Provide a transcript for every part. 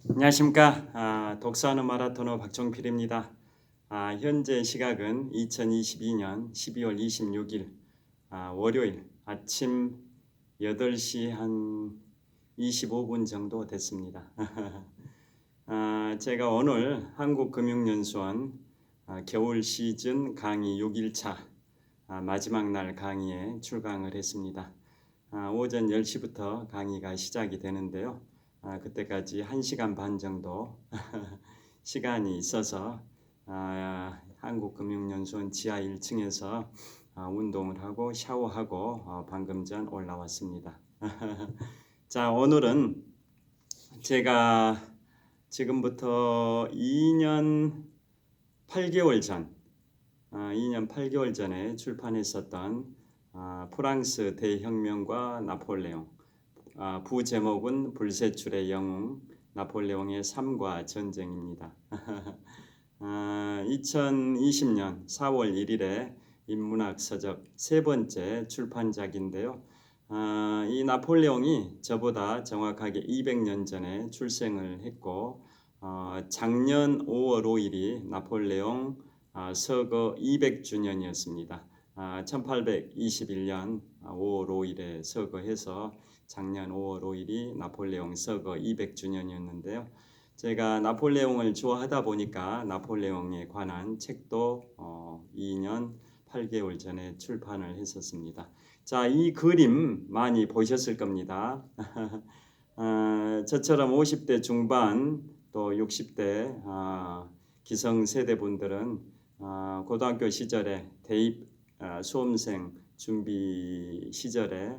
안녕하십니까. 독서하는 마라토너 박종필입니다. 현재 시각은 2022년 12월 26일 월요일 아침 8시 한 25분 정도 됐습니다. 제가 오늘 한국금융연수원 겨울 시즌 강의 6일차 마지막 날 강의에 출강을 했습니다. 오전 10시부터 강의가 시작이 되는데요. 그때까지 1시간 반 정도 시간이 있어서 한국금융연수원 지하 1층에서 운동을 하고 샤워하고 방금 전 올라왔습니다. 자, 오늘은 제가 지금부터 2년 8개월 전에 출판했었던 프랑스 대혁명과 나폴레옹, 부제목은 불세출의 영웅, 나폴레옹의 삶과 전쟁입니다. 2020년 4월 1일에 인문학 서적 세 번째 출판작인데요. 이 나폴레옹이 저보다 정확하게 200년 전에 출생을 했고 작년 5월 5일이 나폴레옹 서거 200주년이었습니다. 1821년 5월 5일에 서거해서 작년 5월 5일이 나폴레옹 서거 200주년이었는데요. 제가 나폴레옹을 좋아하다 보니까 나폴레옹에 관한 책도 2년 8개월 전에 출판을 했었습니다. 자, 이 그림 많이 보셨을 겁니다. 저처럼 50대 중반 또 60대 기성세대 분들은 고등학교 시절에 대입 수험생 준비 시절에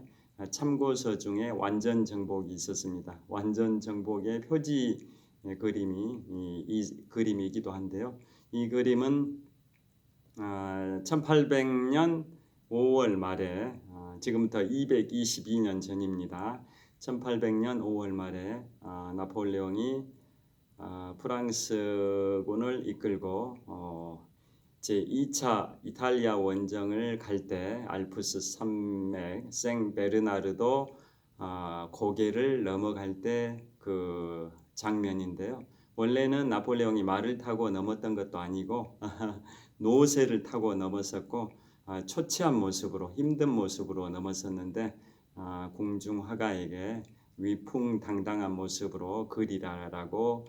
참고서 중에 완전 정복이 있었습니다. 완전 정복의 표지 그림이 이 그림이기도 한데요. 이 그림은 1800년 5월 말에 지금부터 222년 전입니다. 1800년 5월 말에 나폴레옹이 프랑스군을 이끌고 제2차 이탈리아 원정을 갈 때 알프스 산맥 생베르나르도 고개를 넘어갈 때 그 장면인데요. 원래는 나폴레옹이 말을 타고 넘었던 것도 아니고 노새를 타고 넘었었고 초췌한 모습으로 힘든 모습으로 넘었었는데 궁중화가에게 위풍당당한 모습으로 그리라라고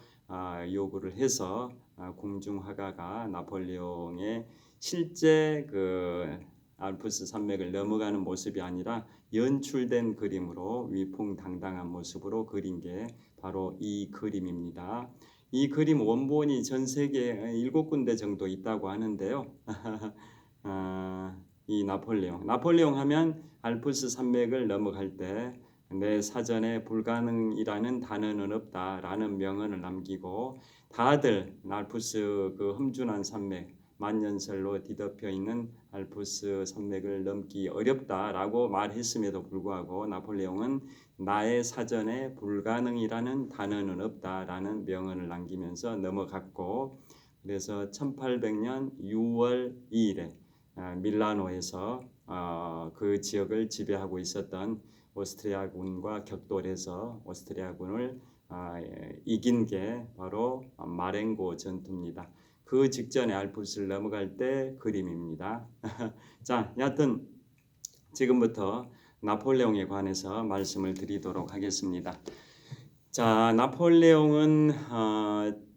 요구를 해서 궁중화가가 나폴레옹의 실제 그 알프스 산맥을 넘어가는 모습이 아니라 연출된 그림으로 위풍당당한 모습으로 그린 게 바로 이 그림입니다. 이 그림 원본이 전 세계에 7군데 정도 있다고 하는데요. 이 나폴레옹 하면 알프스 산맥을 넘어갈 때 내 사전에 불가능이라는 단어는 없다라는 명언을 남기고 다들 알프스 그 험준한 산맥 만년설로 뒤덮여 있는 알프스 산맥을 넘기 어렵다라고 말했음에도 불구하고 나폴레옹은 나의 사전에 불가능이라는 단어는 없다라는 명언을 남기면서 넘어갔고 그래서 1800년 6월 2일에 밀라노에서 그 지역을 지배하고 있었던 오스트리아군과 격돌해서 오스트리아군을 이긴 게 바로 마렌고 전투입니다. 그 직전에 알프스를 넘어갈 때 그림입니다. 자, 여하튼 지금부터 나폴레옹에 관해서 말씀을 드리도록 하겠습니다. 자, 나폴레옹은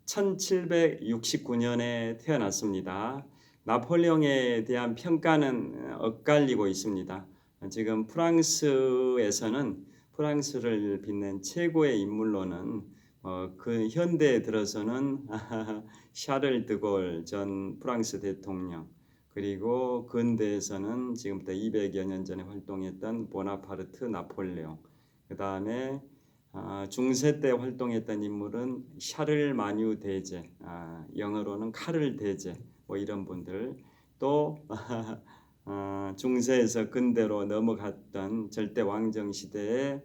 1769년에 태어났습니다. 나폴레옹에 대한 평가는 엇갈리고 있습니다. 지금 프랑스에서는 프랑스를 빛낸 최고의 인물로는 그 현대에 들어서는 샤를 드골 전 프랑스 대통령 그리고 근대에서는 지금부터 200여 년 전에 활동했던 보나파르트 나폴레옹 그 다음에 중세 때 활동했던 인물은 샤를 마뉴 대제 영어로는 카를 대제 뭐 이런 분들 또 중세에서 근대로 넘어갔던 절대 왕정 시대에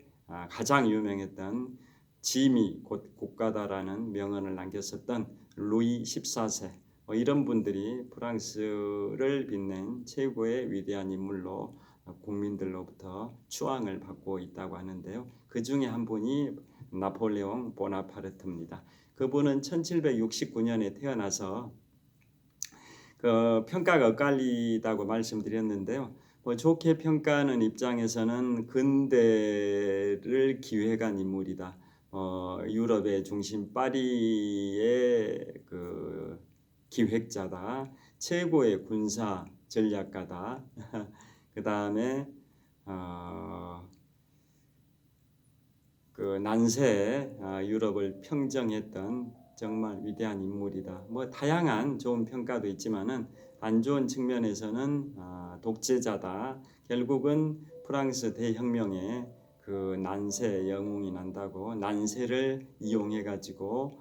가장 유명했던 짐이 곧 국가다라는 명언을 남겼었던 루이 14세 이런 분들이 프랑스를 빛낸 최고의 위대한 인물로 국민들로부터 추앙을 받고 있다고 하는데요. 그 중에 한 분이 나폴레옹 보나파르트입니다. 그분은 1769년에 태어나서 그 평가가 엇갈리다고 말씀드렸는데요. 뭐 좋게 평가하는 입장에서는 근대를 기획한 인물이다. 유럽의 중심 파리의 그 기획자다. 최고의 군사 전략가다. 그 다음에 그 난세에 유럽을 평정했던 정말 위대한 인물이다. 뭐 다양한 좋은 평가도 있지만은 안 좋은 측면에서는 독재자다. 결국은 프랑스 대혁명에 그 난세 영웅이 난다고 난세를 이용해 가지고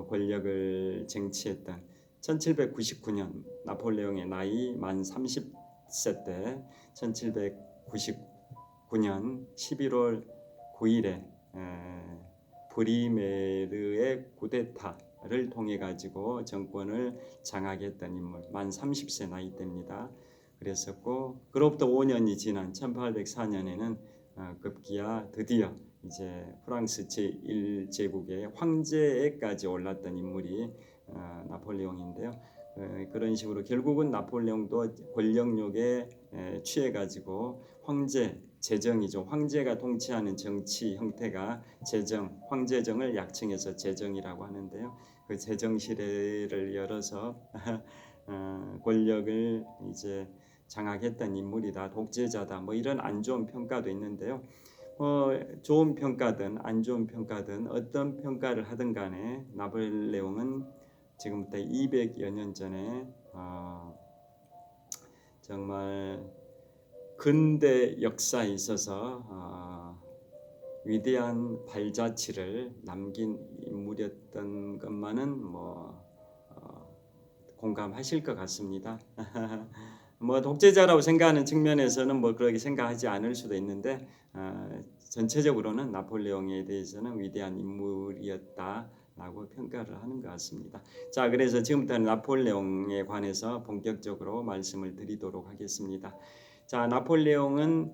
권력을 쟁취했던 1799년 나폴레옹의 나이 만 30세 때 1799년 11월 9일에 브리메르의 쿠데타를 통해 가지고 정권을 장악했던 인물, 만 30세 나이 때입니다. 그랬었고 그로부터 5년이 지난 1804년에는 급기야 드디어 이제 프랑스 제1제국의 황제에까지 올랐던 인물이 나폴레옹인데요. 그런 식으로 결국은 나폴레옹도 권력욕에 취해 가지고 황제 제정이죠. 황제가 통치하는 정치 형태가 제정, 황제정을 약칭해서 제정이라고 하는데요. 그 제정 시대를 열어서 권력을 이제 장악했던 인물이다, 독재자다, 뭐 이런 안 좋은 평가도 있는데요. 좋은 평가든 안 좋은 평가든 어떤 평가를 하든 간에 나폴레옹은 지금부터 200여 년 전에 정말 근대 역사에 있어서 위대한 발자취를 남긴 인물이었던 것만은 공감하실 것 같습니다. 뭐 독재자라고 생각하는 측면에서는 뭐 그렇게 생각하지 않을 수도 있는데 전체적으로는 나폴레옹에 대해서는 위대한 인물이었다라고 평가를 하는 것 같습니다. 자, 그래서 지금부터는 나폴레옹에 관해서 본격적으로 말씀을 드리도록 하겠습니다. 자, 나폴레옹은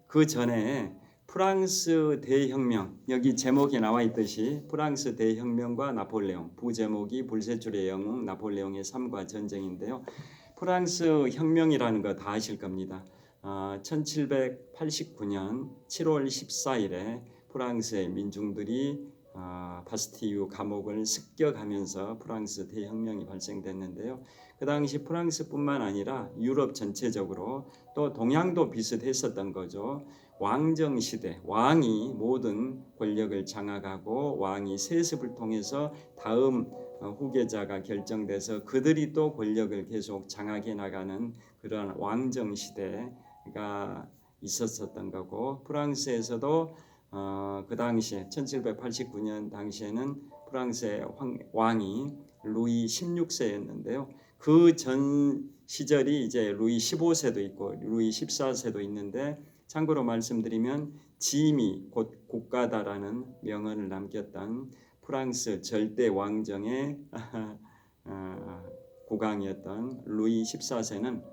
그 전에 프랑스 대혁명, 여기 제목에 나와 있듯이 프랑스 대혁명과 나폴레옹, 부제목이 불세출의 영웅 나폴레옹의 삶과 전쟁인데요. 프랑스 혁명이라는 거 다 아실 겁니다. 1789년 7월 14일에 프랑스의 민중들이 바스티유 감옥을 습격하면서 프랑스 대혁명이 발생됐는데요. 그 당시 프랑스뿐만 아니라 유럽 전체적으로 또 동양도 비슷했었던 거죠. 왕정 시대, 왕이 모든 권력을 장악하고 왕이 세습을 통해서 다음 후계자가 결정돼서 그들이 또 권력을 계속 장악해 나가는 그런 왕정 시대가 있었던 거고, 프랑스에서도 그 당시에 1789년 당시에는 프랑스의 왕이 루이 16세였는데요. 그 전 시절이 이제 루이 15세도 있고 루이 14세도 있는데, 참고로 말씀드리면 짐이 곧 국가다라는 명언을 남겼던 프랑스 절대 왕정의 국왕이었던 루이 14세는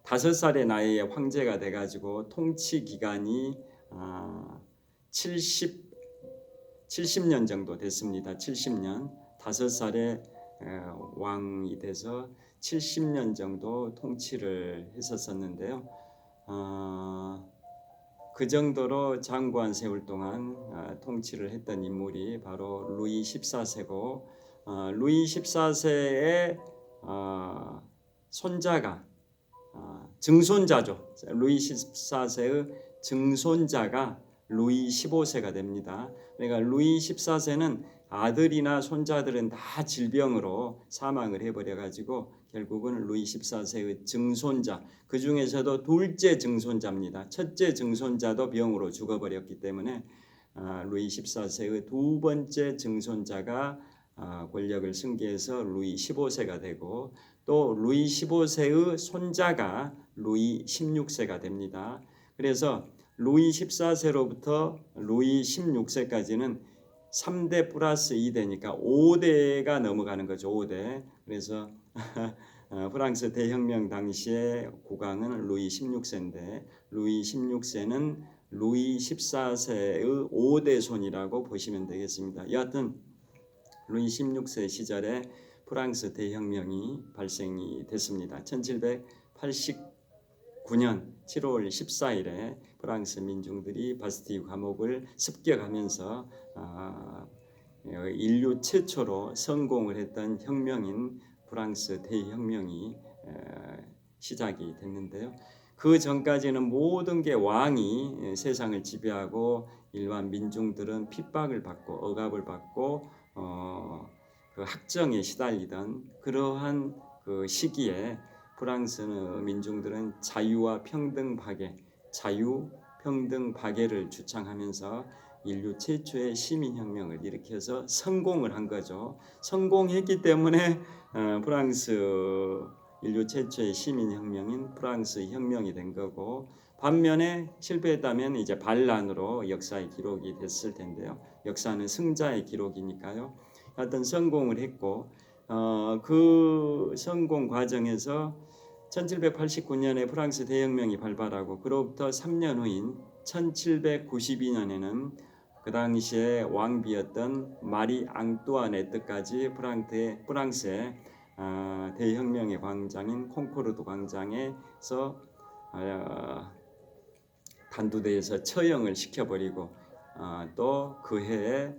5살의 나이에 황제가 돼가지고 통치 기간이 70년 정도 됐습니다. 70년 5살에 왕이 돼서 70년 정도 통치를 했었는데요. 그 정도로 장구한 세월 동안 통치를 했던 인물이 바로 루이 14세고, 루이 14세의 손자가 증손자죠. 루이 14세의 증손자가 루이 15세가 됩니다. 그러니까 루이 14세는 아들이나 손자들은 다 질병으로 사망을 해버려 가지고 결국은 루이 14세의 증손자, 그 중에서도 둘째 증손자입니다. 첫째 증손자도 병으로 죽어버렸기 때문에 루이 14세의 두 번째 증손자가 권력을 승계해서 루이 15세가 되고, 또 루이 15세의 손자가 루이 16세가 됩니다. 그래서 루이 14세로부터 루이 16세까지는 3대 플러스 2대니까 5대가 넘어가는 거죠. 5대. 그래서 프랑스 대혁명 당시의 국왕은 루이 16세인데, 루이 16세는 루이 14세의 5대 손이라고 보시면 되겠습니다. 여하튼 루이 16세 시절에 프랑스 대혁명이 발생이 됐습니다. 1789년 7월 14일에 프랑스 민중들이 바스티유 감옥을 습격하면서 인류 최초로 성공을 했던 혁명인 프랑스 대혁명이 시작이 됐는데요. 그 전까지는 모든 게 왕이 세상을 지배하고 일반 민중들은 핍박을 받고 억압을 받고 그 학정에 시달리던 그러한 그 시기에 프랑스 민중들은 자유와 평등 박애, 자유, 평등 박애를 주창하면서 인류 최초의 시민혁명을 일으켜서 성공을 한 거죠. 성공했기 때문에 프랑스 인류 최초의 시민혁명인 프랑스 혁명이 된 거고, 반면에 실패했다면 이제 반란으로 역사의 기록이 됐을 텐데요. 역사는 승자의 기록이니까요. 하여튼 성공을 했고 그 성공 과정에서 1789년에 프랑스 대혁명이 발발하고 그로부터 3년 후인 1792년에는 그 당시에 왕비였던 마리 앙뚜아네트까지 프랑스의 대혁명의 광장인 콩코르드 광장에서 단두대에서 처형을 시켜버리고 또 그 해에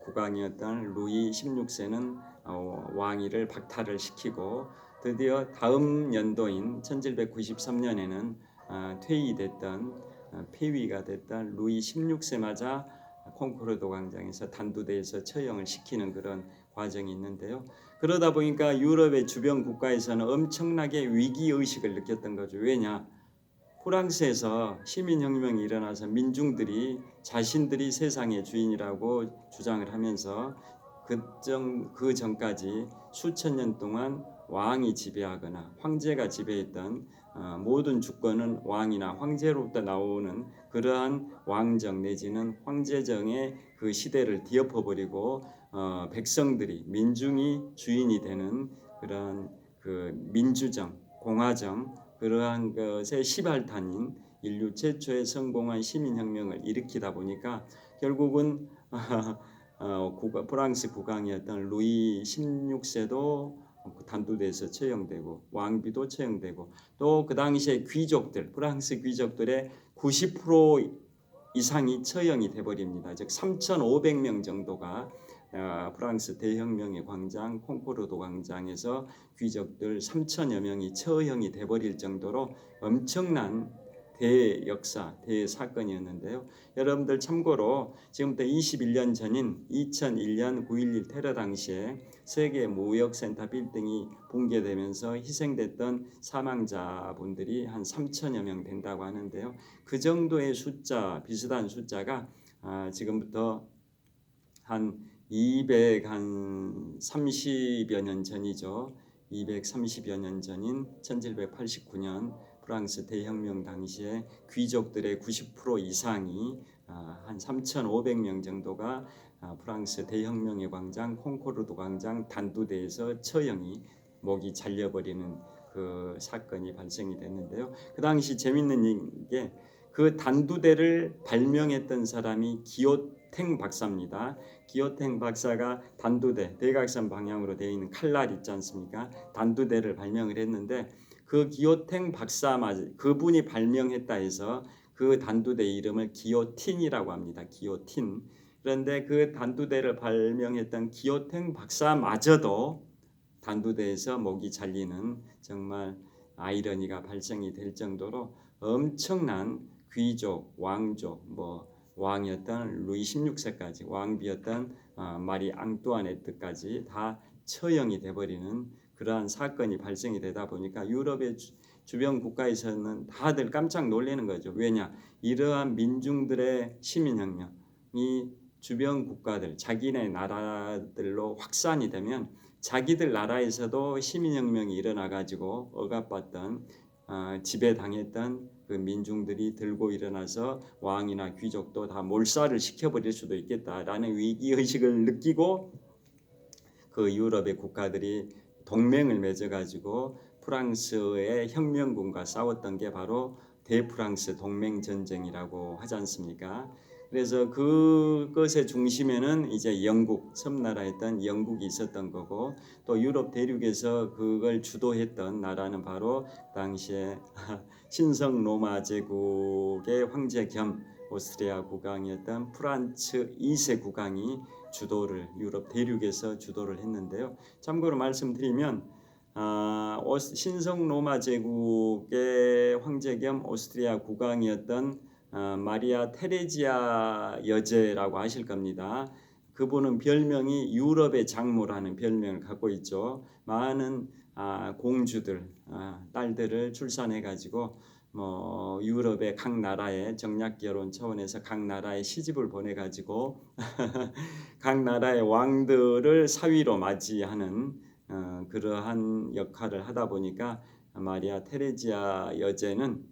국왕이었던 루이 16세는 왕위를 박탈을 시키고 드디어 다음 연도인 1793년에는 폐위가 됐던 루이 16세마저 콩코르도 광장에서 단두대에서 처형을 시키는 그런 과정이 있는데요. 그러다 보니까 유럽의 주변 국가에서는 엄청나게 위기의식을 느꼈던 거죠. 왜냐? 프랑스에서 시민혁명이 일어나서 민중들이 자신들이 세상의 주인이라고 주장을 하면서 그 전까지 수천 년 동안 왕이 지배하거나 황제가 지배했던 모든 주권은 왕이나 황제로부터 나오는 그러한 왕정 내지는 황제정의 그 시대를 뒤엎어버리고 백성들이 민중이 주인이 되는 그런 그 민주정, 공화정 그러한 것의 시발탄인 인류 최초의 성공한 시민혁명을 일으키다 보니까 결국은 프랑스 국왕이었던 루이 16세도 단두대에서 처형되고 왕비도 처형되고 또 그 당시에 귀족들 프랑스 귀족들의 90% 이상이 처형이 돼버립니다. 즉 3,500명 정도가 프랑스 대혁명의 광장 콩코르도 광장에서 귀족들 3천여 명이 처형이 돼버릴 정도로 엄청난 대역사, 대사건이었는데요. 여러분들 참고로 지금부터 21년 전인 2001년 9.11 테러 당시에 세계 무역센터 빌딩이 붕괴되면서 희생됐던 사망자분들이 한 3천여 명 된다고 하는데요. 그 정도의 숫자, 비슷한 숫자가 지금부터 한 230여 년 전이죠. 230여 년 전인 1789년 프랑스 대혁명 당시에 귀족들의 90% 이상이 한 3,500명 정도가 프랑스 대혁명의 광장 콩코르드 광장 단두대에서 처형이 목이 잘려버리는 그 사건이 발생이 됐는데요. 그 당시 재밌는 게 그 단두대를 발명했던 사람이 기요탱 박사입니다. 기요탱 박사가 단두대 대각선 방향으로 되어 있는 칼날 있지 않습니까? 단두대를 발명을 했는데 그 기요탱 박사 그분이 발명했다 해서 그 단두대 이름을 기요틴이라고 합니다. 기요틴. 그런데 그 단두대를 발명했던 기요탱 박사마저도 단두대에서 목이 잘리는 정말 아이러니가 발생이 될 정도로 엄청난 귀족, 왕족, 왕이었던 루이 16세까지 왕비였던 마리 앙뚜아네트까지 다 처형이 돼버리는 그러한 사건이 발생이 되다 보니까 유럽의 주변 국가에서는 다들 깜짝 놀라는 거죠. 왜냐? 이러한 민중들의 시민혁명이 주변 국가들, 자기네 나라들로 확산이 되면 자기들 나라에서도 시민혁명이 일어나가지고 억압받던 지배당했던 그 민중들이 들고 일어나서 왕이나 귀족도 다 몰살을 시켜버릴 수도 있겠다라는 위기의식을 느끼고 그 유럽의 국가들이 동맹을 맺어가지고 프랑스의 혁명군과 싸웠던 게 바로 대프랑스 동맹 전쟁이라고 하지 않습니까? 그래서 그것의 중심에는 이제 영국 섬나라였던 영국이 있었던 거고, 또 유럽 대륙에서 그걸 주도했던 나라는 바로 당시에 신성 로마 제국의 황제 겸 오스트리아 국왕이었던 프란츠 2세 국왕이 주도를 유럽 대륙에서 주도를 했는데요. 참고로 말씀드리면 신성 로마 제국의 황제 겸 오스트리아 국왕이었던 마리아 테레지아 여제라고 아실 겁니다. 그분은 별명이 유럽의 장모라는 별명을 갖고 있죠. 많은 공주들, 딸들을 출산해가지고 유럽의 각 나라에 정략 결혼 차원에서 각 나라에 시집을 보내가지고 각 나라의 왕들을 사위로 맞이하는 그러한 역할을 하다 보니까 마리아 테레지아 여제는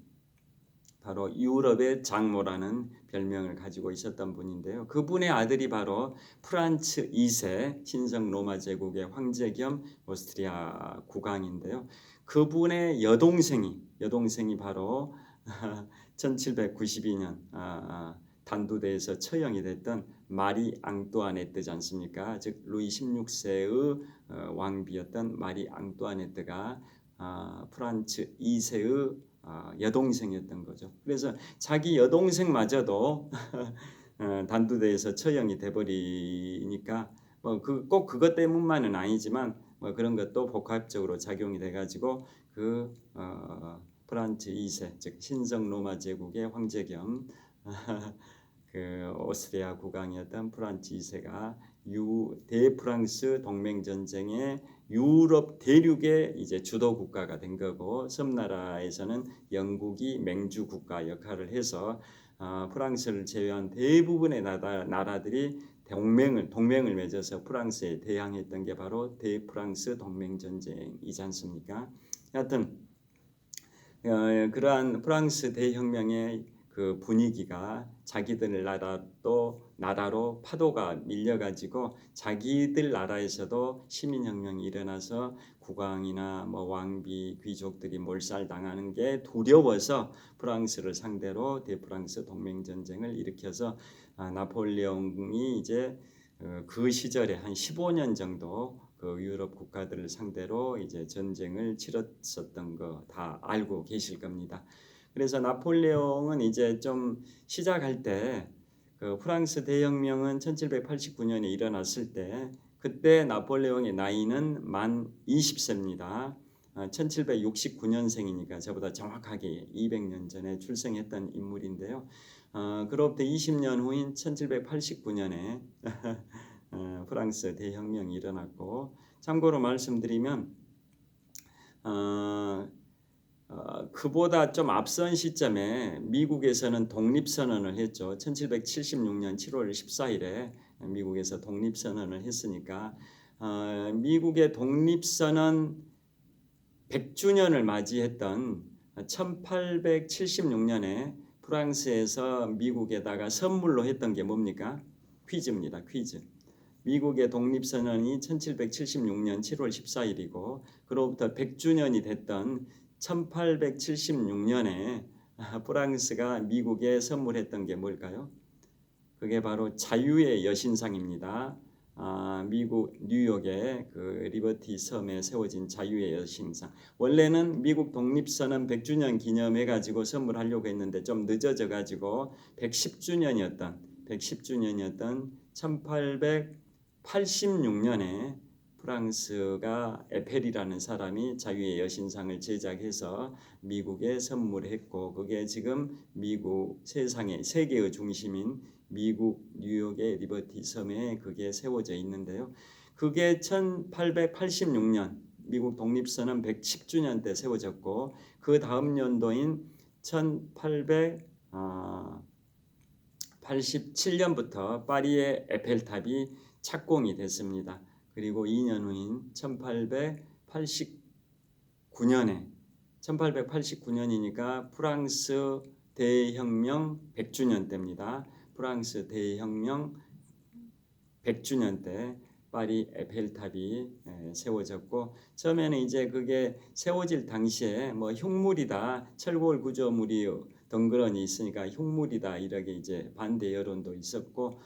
바로 유럽의 장모라는 별명을 가지고 있었던 분인데요. 그분의 아들이 바로 프란츠 2세 신성 로마 제국의 황제 겸 오스트리아 국왕인데요. 그분의 여동생이 바로 1792년 단두대에서 처형이 됐던 마리 앙뚜아네트지 않습니까? 즉 루이 16세의 왕비였던 마리 앙뚜아네트가 프란츠 2세의 여동생이었던 거죠. 그래서 자기 여동생마저도 단두대에서 처형이 돼버리니까 꼭 그것 때문만은 아니지만 그런 것도 복합적으로 작용이 돼가지고 프란츠 2세 즉 신성 로마 제국의 황제 겸 그 오스트리아 국왕이었던 프란츠 2세가 대프랑스 동맹 전쟁의 유럽 대륙의 이제 주도 국가가 된 거고, 섬나라에서는 영국이 맹주 국가 역할을 해서 프랑스를 제외한 대부분의 나라들이 동맹을 맺어서 프랑스에 대항했던 게 바로 대프랑스 동맹 전쟁이지 않습니까? 하여튼 그러한 프랑스 대혁명의 그 분위기가 자기들 나라로 파도가 밀려가지고 자기들 나라에서도 시민혁명이 일어나서 국왕이나 왕비 귀족들이 몰살당하는 게 두려워서 프랑스를 상대로 대프랑스 동맹전쟁을 일으켜서 나폴레옹이 이제 그 시절에 한 15년 정도 그 유럽 국가들을 상대로 이제 전쟁을 치렀었던 거 다 알고 계실 겁니다. 그래서 나폴레옹은 이제 좀 시작할 때 그 프랑스 대혁명은 1789년에 일어났을 때 그때 나폴레옹의 나이는 만 20세입니다. 1769년생이니까 저보다 정확하게 200년 전에 출생했던 인물인데요. 그로부터 20년 후인 1789년에 프랑스 대혁명이 일어났고, 참고로 말씀드리면 그보다 좀 앞선 시점에 미국에서는 독립선언을 했죠. 1776년 7월 14일에 미국에서 독립선언을 했으니까 미국의 독립선언 100주년을 맞이했던 1876년에 프랑스에서 미국에다가 선물로 했던 게 뭡니까? 퀴즈입니다. 퀴즈. 미국의 독립선언이 1776년 7월 14일이고 그로부터 100주년이 됐던 1876년에 프랑스가 미국에 선물했던 게 뭘까요? 그게 바로 자유의 여신상입니다. 미국 뉴욕의 그 리버티 섬에 세워진 자유의 여신상. 원래는 미국 독립선언 100주년 기념해 가지고 선물하려고 했는데 좀 늦어져 가지고 110주년이었던 1886년에 프랑스가 에펠이라는 사람이 자유의 여신상을 제작해서 미국에 선물했고, 그게 지금 미국 세상의 세계의 중심인 미국 뉴욕의 리버티 섬에 그게 세워져 있는데요. 그게 1886년 미국 독립선언 110주년 때 세워졌고, 그 다음 연도인 1887년부터 파리의 에펠탑이 착공이 됐습니다. 그리고 2년 후인 1889년이니까 프랑스 대혁명 100주년 때입니다. 프랑스 대혁명 100주년 때 파리 에펠탑이 세워졌고, 처음에는 이제 그게 세워질 당시에 뭐 흉물이다, 철골 구조물이 덩그러니 있으니까 흉물이다 이렇게 이제 반대 여론도 있었고,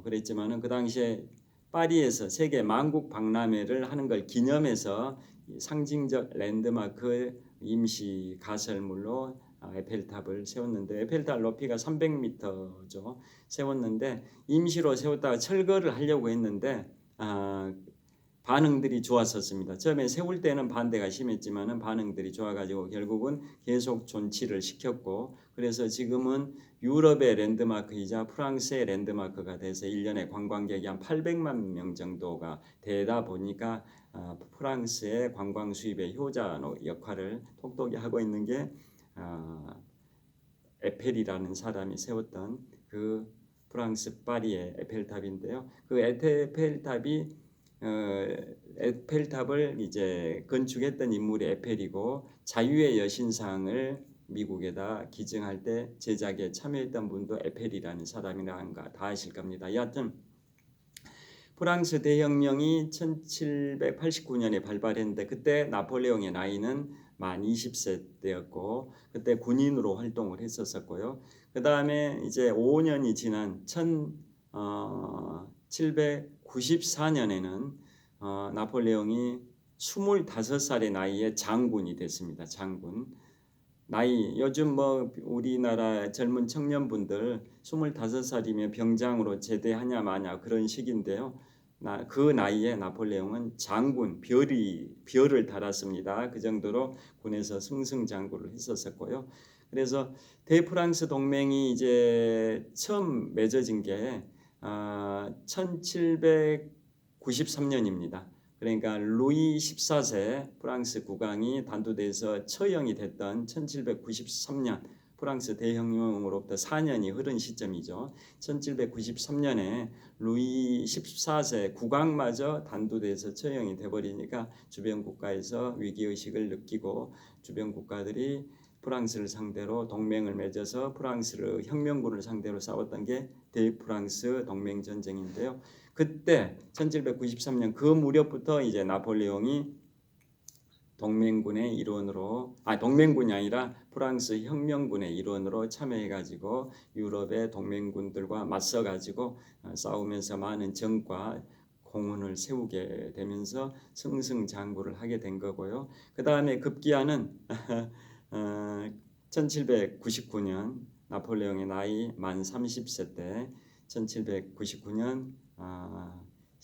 그랬지만은 그 당시에 파리에서 세계 만국 박람회를 하는 걸 기념해서 상징적 랜드마크 임시 가설물로 에펠탑을 세웠는데, 에펠탑 높이가 300m죠. 세웠는데 임시로 세웠다가 철거를 하려고 했는데 반응들이 좋았었습니다. 처음에 세울 때는 반대가 심했지만은 반응들이 좋아가지고 결국은 계속 존치를 시켰고, 그래서 지금은 유럽의 랜드마크이자 프랑스의 랜드마크가 돼서 1년에 관광객이 한 800만 명 정도가 되다 보니까 프랑스의 관광 수입의 효자 역할을 톡톡히 하고 있는 게 에펠이라는 사람이 세웠던 그 프랑스 파리의 에펠탑인데요. 그 에펠탑을 이제 건축했던 인물이 에펠이고, 자유의 여신상을 미국에다 기증할 때 제작에 참여했던 분도 에펠이라는 사람이라는 거 다 아실 겁니다. 여하튼 프랑스 대혁명이 1789년에 발발했는데, 그때 나폴레옹의 나이는 만 20세 때였고, 그때 군인으로 활동을 했었고요. 그 다음에 이제 5년이 지난 1794년에는 나폴레옹이 25살의 나이에 장군이 됐습니다. 장군. 나이, 요즘 뭐 우리나라 젊은 청년분들 25살이면 병장으로 제대하냐 마냐 그런 시기인데요. 그 나이에 나폴레옹은 장군, 별을 달았습니다. 그 정도로 군에서 승승장구를 했었고요. 그래서 대프랑스 동맹이 이제 처음 맺어진 게 1793년입니다. 그러니까 루이 14세 프랑스 국왕이 단두대에서 처형이 됐던 1793년, 프랑스 대혁명으로부터 4년이 흐른 시점이죠. 1793년에 루이 14세 국왕마저 단두대에서 처형이 돼버리니까 주변 국가에서 위기의식을 느끼고, 주변 국가들이 프랑스를 상대로 동맹을 맺어서 프랑스를 혁명군을 상대로 싸웠던 게 대프랑스 동맹전쟁인데요. 그때 1793년 그 무렵부터 이제 나폴레옹이 동맹군의 일원으로, 동맹군이 아니라 프랑스 혁명군의 일원으로 참여해가지고 유럽의 동맹군들과 맞서가지고 싸우면서 많은 정과 공헌을 세우게 되면서 승승장구를 하게 된 거고요. 그 다음에 급기야는 1799년 나폴레옹의 나이 만 30세 때 1799년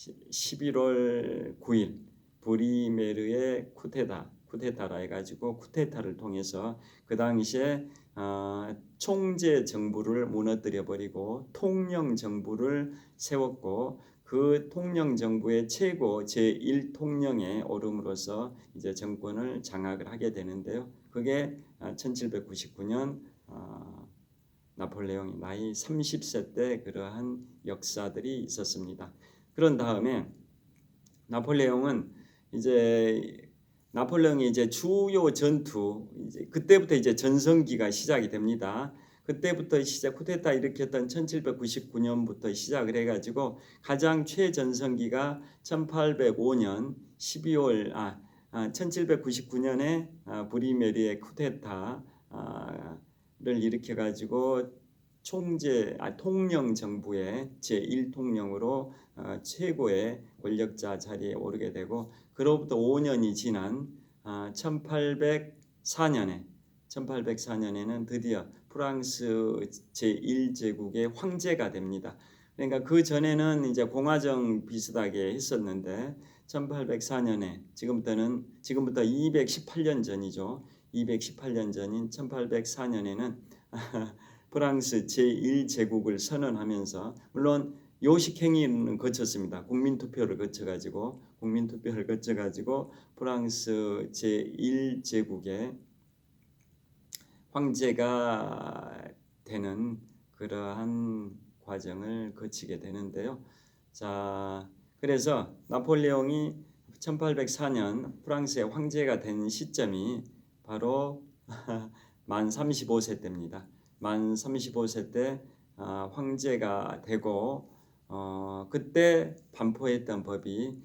11월 9일 브리메르의 쿠데타라 해가지고 쿠데타를 통해서 그 당시에 총재 정부를 무너뜨려 버리고 통령 정부를 세웠고, 그 통령 정부의 최고 제1통령에 오름으로써 이제 정권을 장악을 하게 되는데요. 그게 1799년 나폴레옹이 나이 30세 때 그러한 역사들이 있었습니다. 그런 다음에 나폴레옹이 이제 주요 전투, 이제 그때부터 이제 전성기가 시작이 됩니다. 그때부터 쿠데타 일으켰던 1799년부터 시작을 해가지고 가장 최전성기가 1805년 12월 1799년에 브리메르의 쿠데타를 일으켜가지고 통령 정부의 제1통령으로 최고의 권력자 자리에 오르게 되고, 그로부터 5년이 지난 1804년에는 드디어 프랑스 제1제국의 황제가 됩니다. 그러니까 그 전에는 이제 공화정 비슷하게 했었는데 1804년에 지금부터 218년 전이죠. 218년 전인 1804년에는 프랑스 제1제국을 선언하면서, 물론 요식행위는 거쳤습니다. 국민투표를 거쳐가지고 프랑스 제1제국의 황제가 되는 그러한 과정을 거치게 되는데요. 자, 그래서 나폴레옹이 1804년 프랑스의 황제가 된 시점이 바로 만 35세 때입니다. 만 35세 때 황제가 되고 그때 반포했던 법이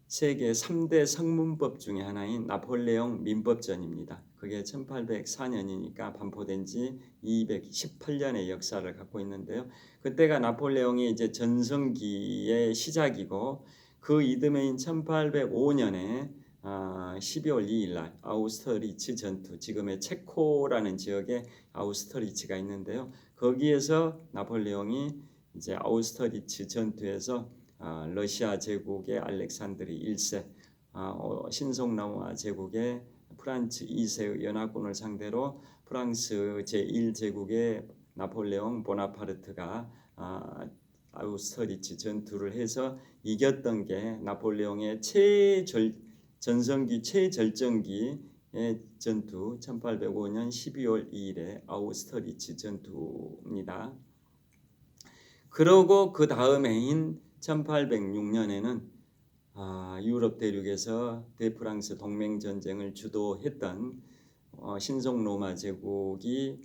세계 3대 성문법 중에 하나인 나폴레옹 민법전입니다. 그게 1804년이니까 반포된 지 218년의 역사를 갖고 있는데요. 그때가 나폴레옹이 이제 전성기의 시작이고 그 이듬해인 1805년에 12월 2일 날 아우스터리츠 전투, 지금의 체코라는 지역에 아우스터리츠가 있는데요. 거기에서 나폴레옹이 이제 아우스터리츠 전투에서 러시아 제국의 알렉산드리 1세, 신성로마 제국의 프란츠 2세의 연합군을 상대로 프랑스 제1제국의 나폴레옹 보나파르트가 아우스터리츠 전투를 해서 이겼던 게 나폴레옹의 전성기 최절정기의 전투 1805년 12월 2일의 아우스터리츠 전투입니다. 그러고 그 다음해인 1806년에는 유럽 대륙에서 대프랑스 동맹 전쟁을 주도했던 신성로마 제국이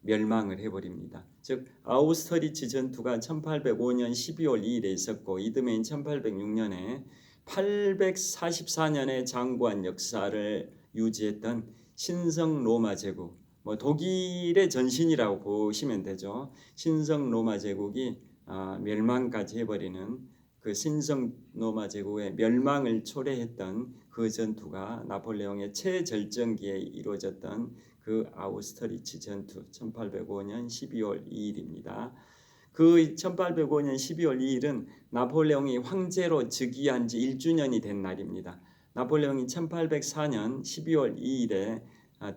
멸망을 해버립니다. 즉 아우스터리츠 전투가 1805년 12월 2일에 있었고 이듬해인 1806년에 844년의 장구한 역사를 유지했던 신성로마 제국, 독일의 전신이라고 보시면 되죠. 신성로마 제국이 멸망까지 해버리는 그 신성로마 제국의 멸망을 초래했던 그 전투가 나폴레옹의 최절정기에 이루어졌던 그 아우스터리츠 전투 1805년 12월 2일입니다. 그 1805년 12월 2일은 나폴레옹이 황제로 즉위한 지 1주년이 된 날입니다. 나폴레옹이 1804년 12월 2일에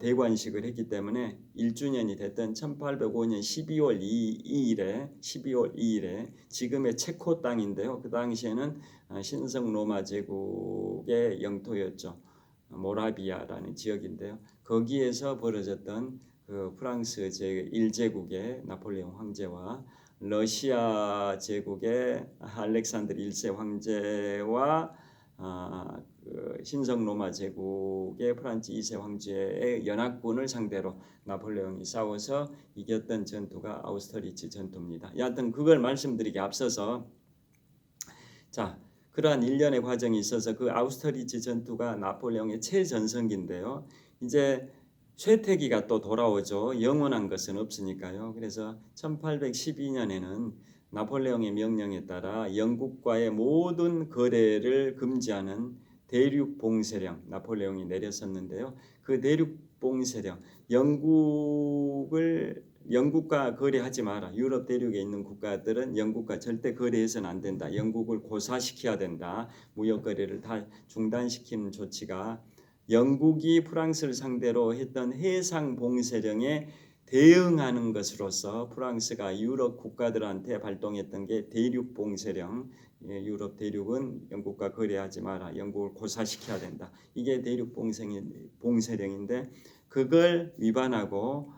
대관식을 했기 때문에 1주년이 됐던 1805년 12월 2일에 지금의 체코 땅인데요. 그 당시에는 신성 로마 제국의 영토였죠. 모라비아라는 지역인데요. 거기에서 벌어졌던 그 프랑스 제1제국의 나폴레옹 황제와 러시아 제국의 알렉산드르 1세 황제와 그 신성 로마 제국의 프란츠 2세 황제의 연합군을 상대로 나폴레옹이 싸워서 이겼던 전투가 아우스터리츠 전투입니다. 여하튼 그걸 말씀드리기 앞서서 그러한 일련의 과정이 있어서 그 아우스터리츠 전투가 나폴레옹의 최전성기인데요. 이제 쇠퇴기가 또 돌아오죠. 영원한 것은 없으니까요. 그래서 1812년에는 나폴레옹의 명령에 따라 영국과의 모든 거래를 금지하는 대륙봉쇄령 나폴레옹이 내렸었는데요. 그 대륙봉쇄령 영국과 거래하지 마라. 유럽 대륙에 있는 국가들은 영국과 절대 거래해서는 안 된다. 영국을 고사시켜야 된다. 무역 거래를 다 중단시키는 조치가 영국이 프랑스를 상대로 했던 해상 봉쇄령에 대응하는 것으로서 프랑스가 유럽 국가들한테 발동했던 게 대륙 봉쇄령. 유럽 대륙은 영국과 거래하지 마라. 영국을 고사시켜야 된다. 이게 대륙 봉쇄령인데 그걸 위반하고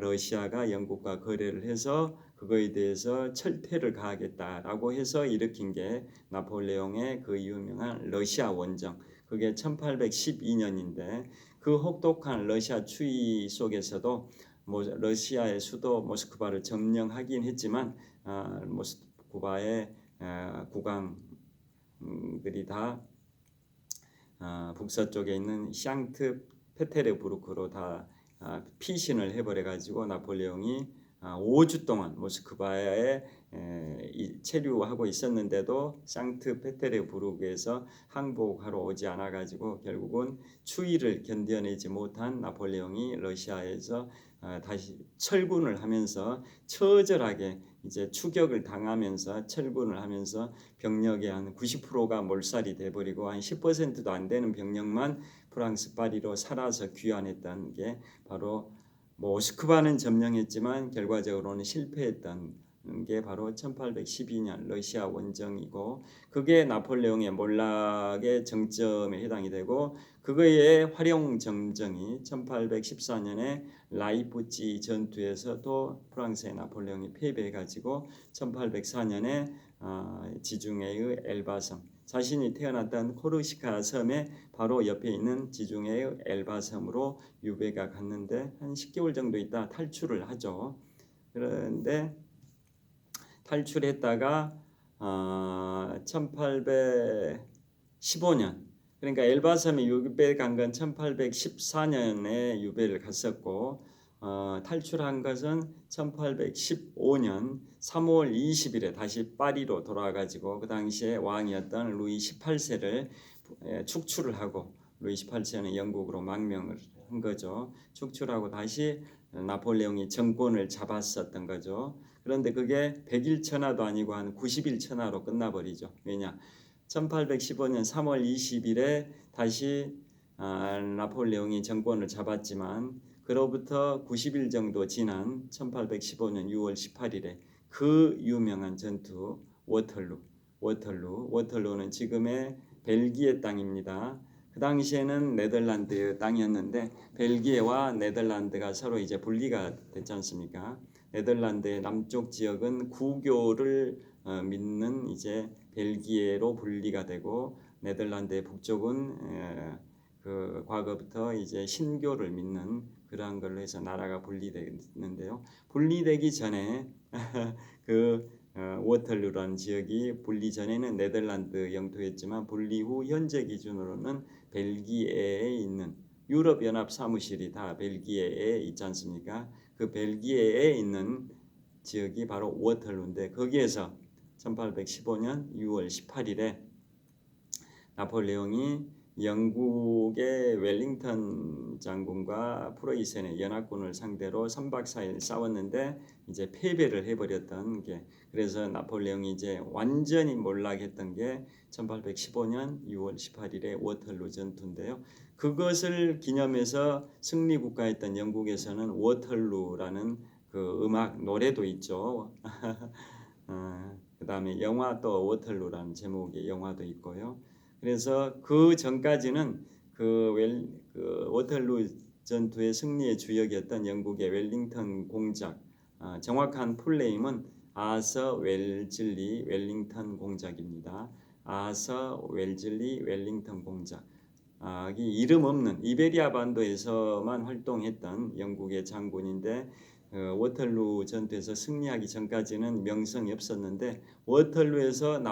러시아가 영국과 거래를 해서 그거에 대해서 철퇴를 가하겠다라고 해서 일으킨 게 나폴레옹의 그 유명한 러시아 원정. 그게 1812년인데 그 혹독한 러시아 추위 속에서도 러시아의 수도 모스크바를 점령하긴 했지만 모스크바의 국왕들이 다 북서쪽에 있는 샹트페테르부르크로 다 피신을 해버려 가지고 나폴레옹이 5주 동안 모스크바에 체류하고 있었는데도 상트페테르부르크에서 항복하러 오지 않아 가지고 결국은 추위를 견뎌내지 못한 나폴레옹이 러시아에서 다시 철군을 하면서 처절하게 이제 추격을 당하면서 철군을 하면서 병력의 한 90%가 몰살이 돼버리고 한 10%도 안 되는 병력만 프랑스 파리로 살아서 귀환했던 게 바로 모스크바는 점령했지만 결과적으로는 실패했던 게 바로 1812년 러시아 원정이고 그게 나폴레옹의 몰락의 정점에 해당이 되고 그거의 활용 정정이 1814년에 라이프치 전투에서 또 프랑스의 나폴레옹이 패배해가지고 1804년에 지중해의 엘바섬 자신이 태어났던 코르시카 섬의 바로 옆에 있는 지중해의 엘바 섬으로 유배가 갔는데 한 10개월 정도 있다 탈출을 하죠. 그런데 탈출했다가 1815년 그러니까 엘바섬이 유배 간 건 1814년에 유배를 갔었고 탈출한 것은 1815년 3월 20일에 다시 파리로 돌아가지고 그 당시에 왕이었던 루이 18세를 축출을 하고 루이 18세는 영국으로 망명을 한 거죠. 축출하고 다시 나폴레옹이 정권을 잡았었던 거죠. 그런데 그게 100일 천하도 아니고 한 90일 천하로 끝나버리죠. 왜냐? 1815년 3월 20일에 다시 나폴레옹이 정권을 잡았지만 그로부터 90일 정도 지난 1815년 6월 18일에 그 유명한 전투 워털루는 지금의 벨기에 땅입니다. 그 당시에는 네덜란드 땅이었는데 벨기에와 네덜란드가 서로 이제 분리가 됐지 않습니까? 네덜란드의 남쪽 지역은 구교를 믿는 이제 벨기에로 분리가 되고 네덜란드의 북쪽은 그 과거부터 이제 신교를 믿는 그러한 걸로 해서 나라가 분리되는데요. 분리되기 전에 그 워털루라는 지역이 분리 전에는 네덜란드 영토였지만 분리 후 현재 기준으로는 벨기에에 있는 유럽 연합 사무실이 다 벨기에에 있지 않습니까? 그 벨기에에 있는 지역이 바로 워털루인데 거기에서 1815년 6월 18일에 나폴레옹이 영국의 웰링턴 장군과 프로이센의 연합군을 상대로 3박 4일 싸웠는데 이제 패배를 해버렸던 게 그래서 나폴레옹이 이제 완전히 몰락했던 게 1815년 6월 18일의 워털루 전투인데요. 그것을 기념해서 승리국가였던 영국에서는 워털루라는 그 음악 노래도 있죠. 그 다음에 영화 또 워털루라는 제목의 영화도 있고요. 그래서 그 전까지는 그 워털루 전투의 승리의 주역이었던 영국의 웰링턴 공작 정확한 풀네임은 아서 웰즐리 웰링턴 공작입니다. 아서 웰즐리 웰링턴 공작 이 이름 없는 이베리아 반도에서만 활동했던 영국의 장군인데 워털루 전투에서 승리하기 전까지는 명성이 없었는데 워털루에서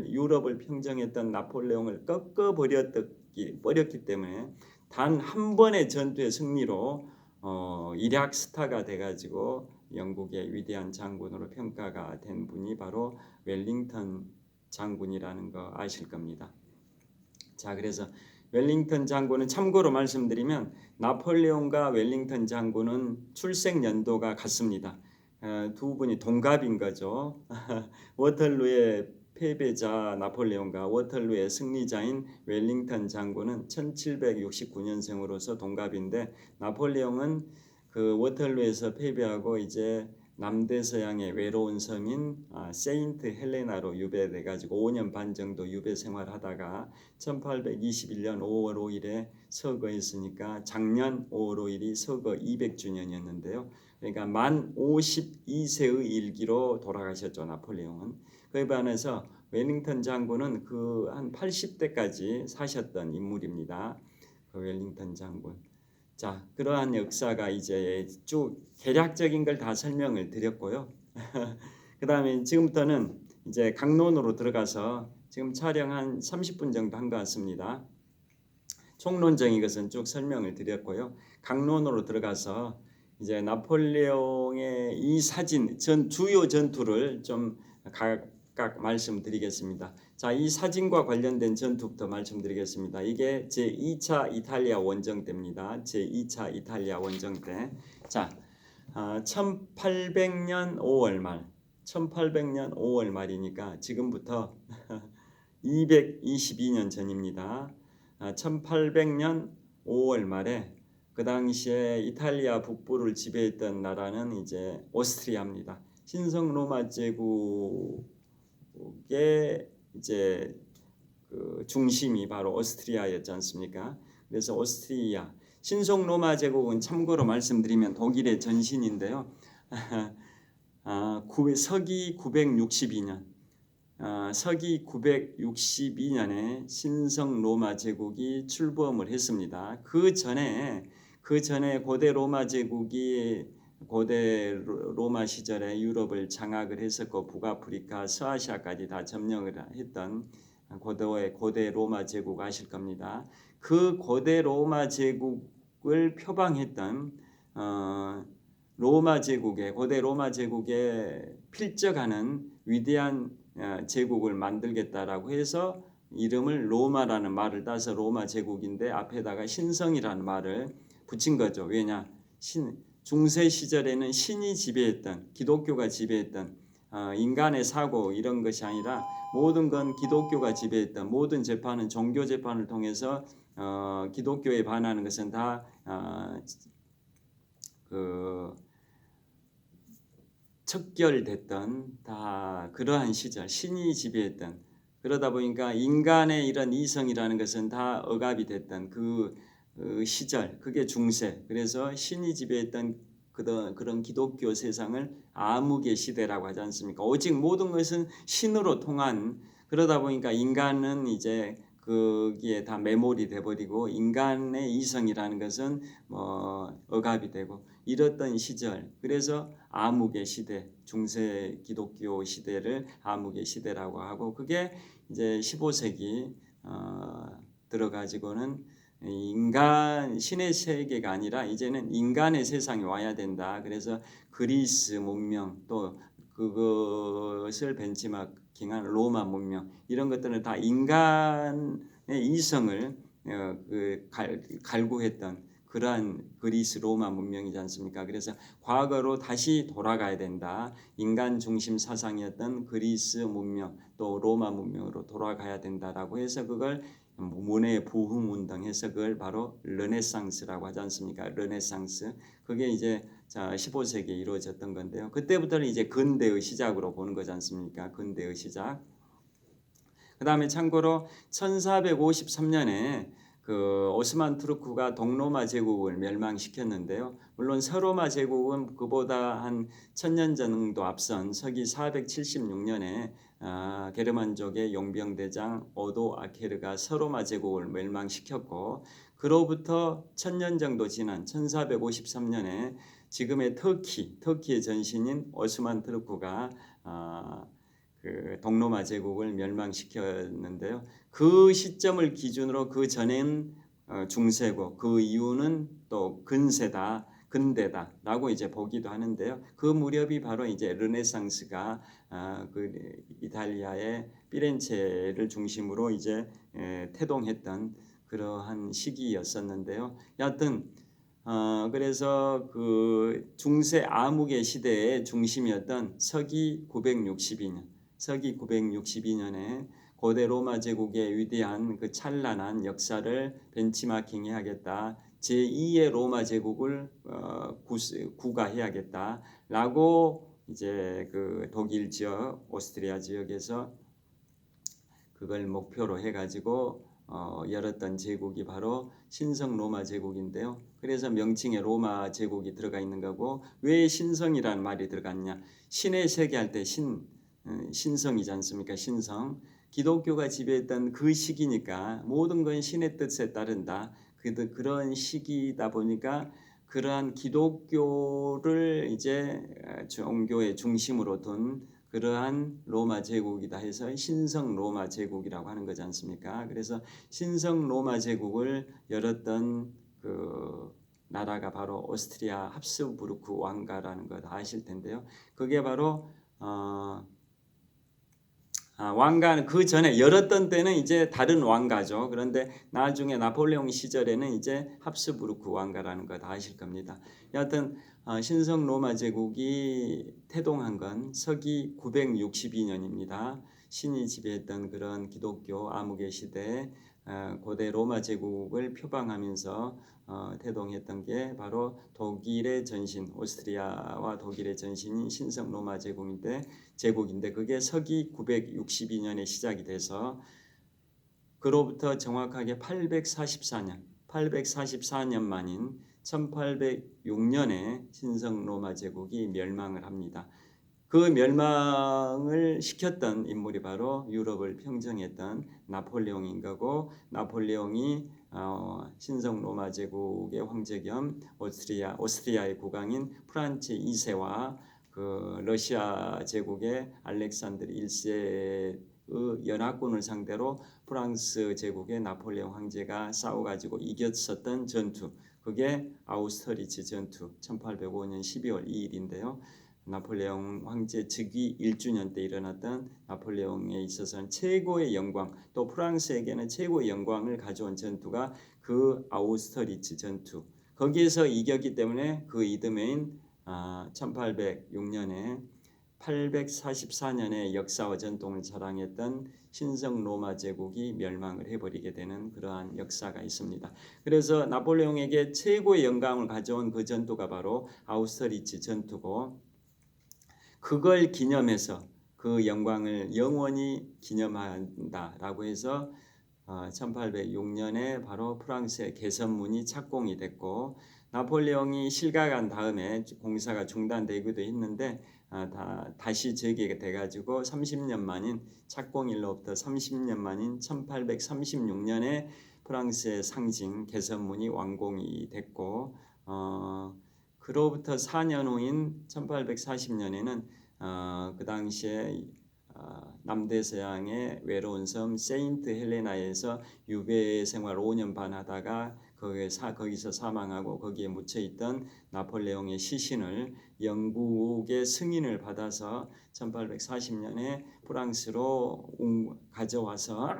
유럽을 평정했던 나폴레옹을 꺾어버렸기 때문에 단 한 번의 전투의 승리로 일약 스타가 돼가지고 영국의 위대한 장군으로 평가가 된 분이 바로 웰링턴 장군이라는 거 아실 겁니다. 자, 그래서 웰링턴 장군은 참고로 말씀드리면 나폴레옹과 웰링턴 장군은 출생 연도가 같습니다. 두 분이 동갑인 거죠. 워털루의 패배자 나폴레옹과 워털루의 승리자인 웰링턴 장군은 1769년생으로서 동갑인데 나폴레옹은 그 워털루에서 패배하고 이제 남대서양의 외로운 섬인 세인트 헬레나로 유배돼 가지고 5년 반 정도 유배 생활하다가 1821년 5월 5일에 서거했으니까 작년 5월 5일이 서거 200주년이었는데요. 그러니까 만 52세의 일기로 돌아가셨죠. 나폴레옹은. 그에 반해서 웰링턴 장군은 그 한 80대까지 사셨던 인물입니다. 그 웰링턴 장군. 자, 그러한 역사가 이제 쭉 대략적인 걸 다 설명을 드렸고요. 그 다음에 지금부터는 이제 강론으로 들어가서 지금 촬영 한 30분 정도 한 것 같습니다. 총론적인 것은 쭉 설명을 드렸고요. 강론으로 들어가서 이제 나폴레옹의 이 사진 주요 전투를 좀 각각 말씀드리겠습니다. 자, 이 사진과 관련된 전투부터 말씀드리겠습니다. 이게 제2차 이탈리아 원정 때입니다. 제2차 이탈리아 원정 때. 자, 1800년 5월 말. 1800년 5월 말이니까 지금부터 222년 전입니다. 1800년 5월 말에 그 당시에 이탈리아 북부를 지배했던 나라는 이제 오스트리아입니다. 신성 로마 제국의 이제 그 중심이 바로 오스트리아였지 않습니까? 그래서 오스트리아 신성 로마 제국은 참고로 말씀드리면 독일의 전신인데요. 서기 962년 서기 962년에 신성 로마 제국이 출범을 했습니다. 그 전에 고대 로마 제국이 고대 로마 시절에 유럽을 장악을 했었고 북아프리카, 서아시아까지 다 점령을 했던 고대 로마 제국 아실 겁니다. 그 고대 로마 제국을 표방했던 고대 로마 제국에 필적하는 위대한 제국을 만들겠다라고 해서 이름을 로마라는 말을 따서 로마 제국인데 앞에다가 신성이라는 말을 붙인 거죠. 왜냐? 중세 시절에는 신이 지배했던, 기독교가 지배했던 인간의 사고 이런 것이 아니라 모든 건 기독교가 지배했던, 모든 재판은 종교 재판을 통해서 기독교에 반하는 것은 다 척결됐던, 다 그러한 시절, 신이 지배했던, 그러다 보니까 인간의 이런 이성이라는 것은 다 억압이 됐던 그 시절, 그게 중세. 그래서 신이 지배했던 그런 기독교 세상을 암흑의 시대라고 하지 않습니까? 오직 모든 것은 신으로 통한, 그러다 보니까 인간은 이제 거기에 다 매몰이 돼버리고 인간의 이성이라는 것은 억압이 되고 이랬던 시절. 그래서 암흑의 시대, 중세 기독교 시대를 암흑의 시대라고 하고, 그게 이제 15세기 들어가지고는 인간 신의 세계가 아니라 이제는 인간의 세상이 와야 된다. 그래서 그리스 문명 또 그것을 벤치마킹한 로마 문명 이런 것들은 다 인간의 이성을 갈구했던 그러한 그리스 로마 문명이지 않습니까? 그래서 과거로 다시 돌아가야 된다. 인간 중심 사상이었던 그리스 문명 또 로마 문명으로 돌아가야 된다라고 해서 그걸 문의 부흥 운동 해서 그걸 바로 르네상스라고 하지 않습니까? 르네상스. 그게 이제 15세기에 이루어졌던 건데요. 그때부터는 이제 근대의 시작으로 보는 거지 않습니까? 근대의 시작. 그다음에 참고로 1453년에 그 오스만 투르크가 동로마 제국을 멸망시켰는데요. 물론 서로마 제국은 그보다 한 1000년 정도 앞선 서기 476년에 게르만족의 용병대장 오도 아케르가 서로마 제국을 멸망시켰고, 그로부터 1000년 정도 지난 1453년에 지금의 터키의 전신인 오스만 투르크가 그 동로마 제국을 멸망시켰는데요. 그 시점을 기준으로 그 전엔 중세고 그 이후는 또 근대다라고 이제 보기도 하는데요. 그 무렵이 바로 이제 르네상스가 그 이탈리아의 피렌체를 중심으로 이제 태동했던 그러한 시기였었는데요. 여하튼 그래서 그 중세 암흑의 시대의 중심이었던 서기 962년에 고대 로마 제국의 위대한 그 찬란한 역사를 벤치마킹해야겠다. 제2의 로마 제국을 구가해야겠다라고 이제 그 독일 지역, 오스트리아 지역에서 그걸 목표로 해가지고 열었던 제국이 바로 신성 로마 제국인데요. 그래서 명칭에 로마 제국이 들어가 있는 거고, 왜 신성이라는 말이 들어갔냐? 신의 세계 할 때 신성이지 않습니까? 신성. 기독교가 지배했던 그 시기니까 모든 건 신의 뜻에 따른다. 그런 시기다 보니까 그러한 기독교를 이제 종교의 중심으로 둔 그러한 로마 제국이다 해서 신성 로마 제국이라고 하는 거지 않습니까? 그래서 신성 로마 제국을 열었던 그 나라가 바로 오스트리아 합스부르크 왕가라는 거 다 아실 텐데요. 그게 바로 왕가는 그 전에 열었던 때는 이제 다른 왕가죠. 그런데 나중에 나폴레옹 시절에는 이제 합스부르크 왕가라는 거 다 아실 겁니다. 여하튼 신성 로마 제국이 태동한 건 서기 962년입니다. 신이 지배했던 그런 기독교 암흑의 시대에 고대 로마 제국을 표방하면서 태동했던 게 바로 독일의 전신, 오스트리아와 독일의 전신인 신성 로마 제국인데 그게 서기 962년에 시작이 돼서 그로부터 정확하게 844년 만인 1806년에 신성 로마 제국이 멸망을 합니다. 그 멸망을 시켰던 인물이 바로 유럽을 평정했던 나폴레옹인 거고, 나폴레옹이 신성 로마 제국의 황제 겸 오스트리아의 국왕인 프란츠 2세와 그 러시아 제국의 알렉산드르 1세의 연합군을 상대로 프랑스 제국의 나폴레옹 황제가 싸워가지고 이겼었던 전투, 그게 아우스터리츠 전투 1805년 12월 2일인데요. 나폴레옹 황제 즉위 1주년 때 일어났던 나폴레옹에 있어서는 최고의 영광, 또 프랑스에게는 최고의 영광을 가져온 전투가 그 아우스터리츠 전투, 거기에서 이겼기 때문에 그 이듬해인 1806년에 844년의 역사와 전통을 자랑했던 신성 로마 제국이 멸망을 해버리게 되는 그러한 역사가 있습니다. 그래서 나폴레옹에게 최고의 영광을 가져온 그 전투가 바로 아우스터리츠 전투고, 그걸 기념해서 그 영광을 영원히 기념한다라고 해서 1806년에 바로 프랑스의 개선문이 착공이 됐고, 나폴레옹이 실각한 다음에 공사가 중단되기도 했는데 다시 재개가 돼가지고 30년 만인 착공일로부터 30년 만인 1836년에 프랑스의 상징 개선문이 완공이 됐고, 그로부터 4년 후인 1840년에는 그 당시에 남대서양의 외로운 섬 세인트 헬레나에서 유배 생활 5년 반 하다가 거기서 사망하고 거기에 묻혀있던 나폴레옹의 시신을 영국의 승인을 받아서 1840년에 프랑스로 가져와서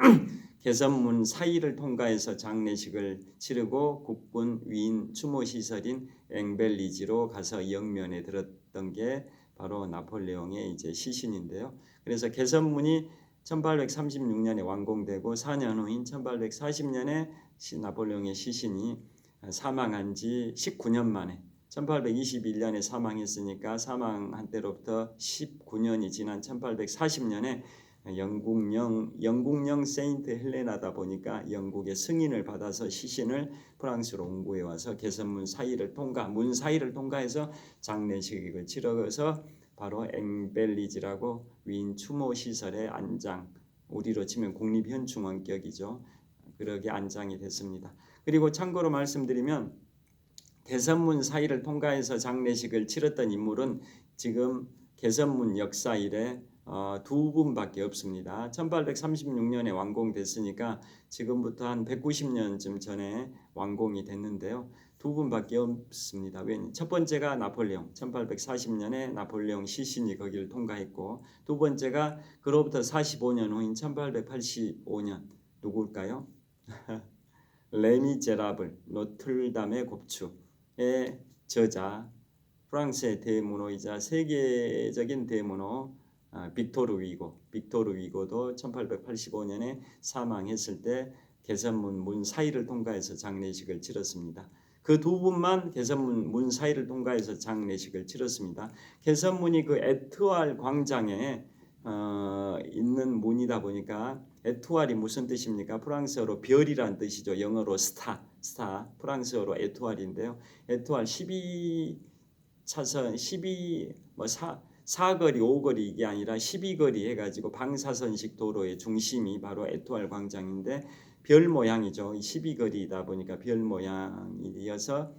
개선문 사이를 통과해서 장례식을 치르고 국군 위인 추모시설인 앵벨리지로 가서 영면에 들었던 게 바로 나폴레옹의 이제 시신인데요. 그래서 개선문이 1836년에 완공되고 4년 후인 1840년에 나폴레옹의 시신이 사망한 지 19년 만에 1821년에 사망했으니까 사망한 때로부터 19년이 지난 1840년에 영국령 세인트 헬레나다 보니까 영국의 승인을 받아서 시신을 프랑스로 옹구해 와서 개선문 사이를 문 사이를 통과해서 장례식을 치러서 바로 앵벨리지라고 위인 추모 시설의 안장, 우리로 치면 국립현충원격이죠. 그러게 안장이 됐습니다. 그리고 참고로 말씀드리면 개선문 사이를 통과해서 장례식을 치렀던 인물은 지금 개선문 역사 이래 두 분밖에 없습니다. 1836년에 완공됐으니까 지금부터 한 190년쯤 전에 완공이 됐는데요. 두 분밖에 없습니다. 첫 번째가 나폴레옹, 1840년에 나폴레옹 시신이 거기를 통과했고, 두 번째가 그로부터 45년 후인 1885년 누굴까요? 레미제라블, 노틀담의 곡추의 저자, 프랑스의 대문호이자 세계적인 대문호 빅토르 위고도 1885년에 사망했을 때 개선문 문 사이를 통과해서 장례식을 치렀습니다. 그 두 분만 개선문 문 사이를 통과해서 장례식을 치렀습니다. 개선문이 그 에투알 광장에 있는 문이다 보니까, 에투알이 무슨 뜻입니까? 프랑스어로 별이란 뜻이죠. 영어로 스타, 프랑스어로 에투알인데요. 에투알 12차선 4거리 5거리 이게 아니라 12거리 해가지고 방사선식 도로의 중심이 바로 에투알 광장인데 별 모양이죠. 12거리이다 보니까 별 모양이어서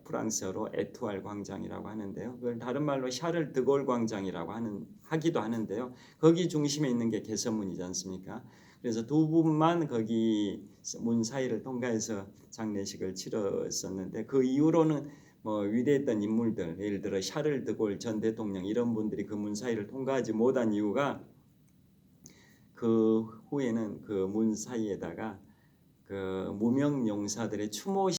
프랑스어로 에투알 광장이라고 하는데요. 그걸 다른 말로 샤를 드골 광장이라고 하기도 하는데요. 거기 중심에 있는 게 개선문이지 않습니까? 그래서 두 분만 거기 문 사이를 통과해서 장례식을 치렀었는데, 그 이후로는 위대했던 인물들, 예를 들어 샤를 드골 전 대통령 이런 분들이 그 문 사이를 통과하지 못한 이유가, 그 후에는 그 문 사이에다가 그 무명 용사들의 추모